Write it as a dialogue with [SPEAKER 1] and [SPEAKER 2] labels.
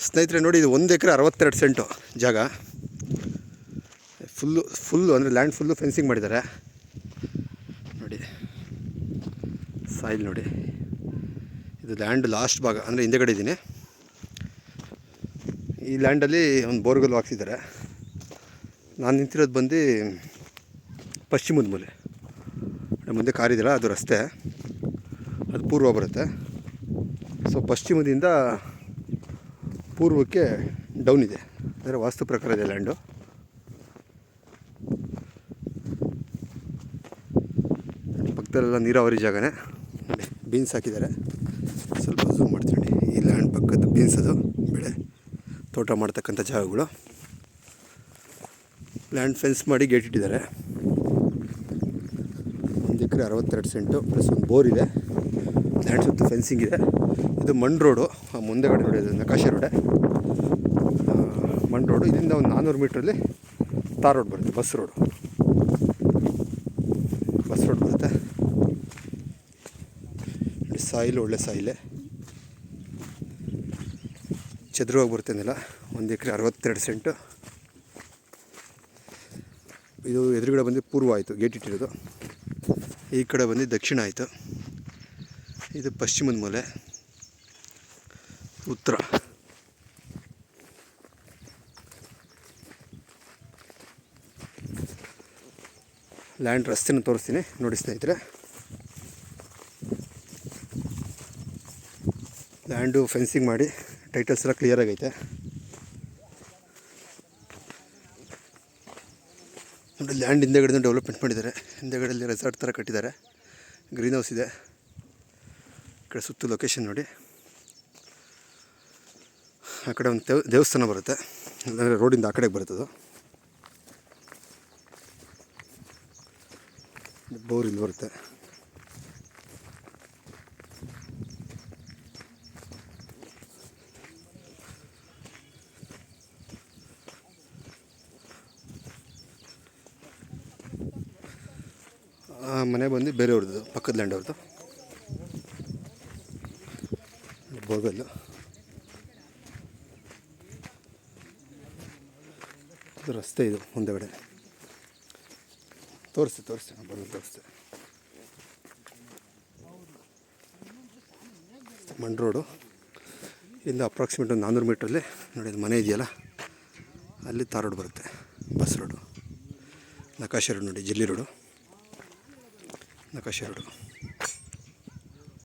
[SPEAKER 1] ಸ್ನೇಹಿತರೆ ನೋಡಿ, ಇದು 1 ಎಕರೆ 62 ಸೆಂಟು ಜಾಗ. ಫುಲ್ಲು ಅಂದರೆ ಲ್ಯಾಂಡ್ ಫುಲ್ಲು ಫೆನ್ಸಿಂಗ್ ಮಾಡಿದ್ದಾರೆ ನೋಡಿ. ಸಾಯಿಲ್ ನೋಡಿ, ಇದು ಲ್ಯಾಂಡ್ ಲಾಸ್ಟ್ ಭಾಗ ಅಂದರೆ ಹಿಂದೆಗಡೆ ಇದ್ದೀನಿ. ಈ ಲ್ಯಾಂಡಲ್ಲಿ ಒಂದು ಬೋರ್ವೆಲ್ ಹಾಕ್ಸಿದ್ದಾರೆ. ನಾನು ನಿಂತಿರೋದು ಬಂದು ಪಶ್ಚಿಮದ ಮೂಲೆ. ಮುಂದೆ ಕಾರಿದೆಯಲ್ಲ ಅದು ರಸ್ತೆ, ಅದು ಪೂರ್ವ ಬರುತ್ತೆ. ಸೊ ಪಶ್ಚಿಮದಿಂದ ಪೂರ್ವಕ್ಕೆ ಡೌನ್ ಇದೆ, ಅಂದರೆ ವಾಸ್ತು ಪ್ರಕಾರ ಇದೆ ಲ್ಯಾಂಡು. ಪಕ್ಕದಲ್ಲೆಲ್ಲ ನೀರಾವರಿ ಜಾಗನೇ. ಬೀನ್ಸ್ ಹಾಕಿದ್ದಾರೆ. ಸ್ವಲ್ಪ ಝೂಮ್ ಮಾಡ್ತೀನಿ ನೋಡಿ. ಈ ಲ್ಯಾಂಡ್ ಪಕ್ಕದ ಬೀನ್ಸ್, ಅದು ಬೆಳೆ ತೋಟ ಮಾಡ್ತಕ್ಕಂಥ ಜಾಗಗಳು. ಲ್ಯಾಂಡ್ ಫೆನ್ಸ್ ಮಾಡಿ ಗೇಟ್ ಇಟ್ಟಿದ್ದಾರೆ. 1 ಎಕರೆ 62 ಸೆಂಟು ಪ್ಲಸ್ ಒಂದು ಬೋರ್ ಇದೆ. ಲ್ಯಾಂಡ್ ಸುತ್ತ ಫೆನ್ಸಿಂಗ್ ಇದೆ. ಇದು ಮಣ್ ರೋಡು, ಮುಂದೆಗಡೆ ನೋಡಿ, ಇದು ನಕಾಶೆ ರೋಡೆ, ಮಣ್ ರೋಡು. ಇದರಿಂದ ಒಂದು 400 ಮೀಟ್ರಲ್ಲಿ ತಾರ್ ರೋಡ್ ಬರುತ್ತೆ, ಬಸ್ ರೋಡ್ ಬರುತ್ತೆ. ಸಾಯಿಲ್ ಒಳ್ಳೆ ಸಾಯಿಲೆ, ಚದುರುವಾಗಿ ಬರ್ತೇನೆಲ್ಲ. 1 ಎಕರೆ 62 ಸೆಂಟು. ಇದು ಎದುರುಗಡೆ ಬಂದು ಪೂರ್ವ ಆಯಿತು, ಗೇಟ್ ಇಟ್ಟಿರೋದು. ಈ ಕಡೆ ಬಂದು ದಕ್ಷಿಣ ಆಯಿತು. ಇದು ಪಶ್ಚಿಮದ ಮೂಲೆ, ಉತ್ತರ. ಲ್ಯಾಂಡ್ ರಸ್ತೆನ ತೋರಿಸ್ತೀನಿ ನೋಡಿ ಸ್ನೇಹಿತರೆ. ಲ್ಯಾಂಡು ಫೆನ್ಸಿಂಗ್ ಮಾಡಿ ಟೈಟಲ್ಸ್ ಎಲ್ಲ ಕ್ಲಿಯರ್ ಆಗೈತೆ ನೋಡಿ. ಲ್ಯಾಂಡ್ ಹಿಂದೆಗಡೆ ಡೆವಲಪ್ಮೆಂಟ್ ಮಾಡಿದ್ದಾರೆ. ಹಿಂದೆಗಡೆಯಲ್ಲಿ ರೆಸಾರ್ಟ್ ಥರ ಕಟ್ಟಿದ್ದಾರೆ. ಗ್ರೀನ್ ಹೌಸ್ ಇದೆ. ಈ ಕಡೆ ಸುತ್ತು ಲೊಕೇಶನ್ ನೋಡಿ. ಆ ಕಡೆ ಒಂದು ದೇವಸ್ಥಾನ ಬರುತ್ತೆ, ಅಂದರೆ ರೋಡಿಂದ ಆ ಕಡೆಗೆ ಬರುತ್ತದು. ಬೋರ್ ಇಲ್ಲಿ ಬರುತ್ತೆ. ಮನೆ ಬಂದು ಬೇರೆಯವ್ರದ್ದು, ಪಕ್ಕದ ಲ್ಯಾಂಡ್ ಅವ್ರದ್ದು. ಬೋರ್ವೆಲ್ಲು. ಇದು ರಸ್ತೆ, ಇದು ಮುಂದೆಗಡೆ ತೋರಿಸ್ತೆ ಬಂದು ತೋರಿಸ್ತೆ. ಮಣ್ ರೋಡು. ಇಲ್ಲಿಂದ ಅಪ್ರಾಕ್ಸಿಮೇಟ್ ಒಂದು 400 ಮೀಟ್ರಲ್ಲಿ ನೋಡಿ, ಅದು ಮನೆ ಇದೆಯಲ್ಲ, ಅಲ್ಲಿ ತಾರ್ ರೋಡ್ ಬರುತ್ತೆ, ಬಸ್ ರೋಡು. ನಕಾಶೆ ರೋಡ್ ನೋಡಿ, ಜಲ್ಲಿ ರೋಡು, ನಕಾಶೆ ರೋಡು.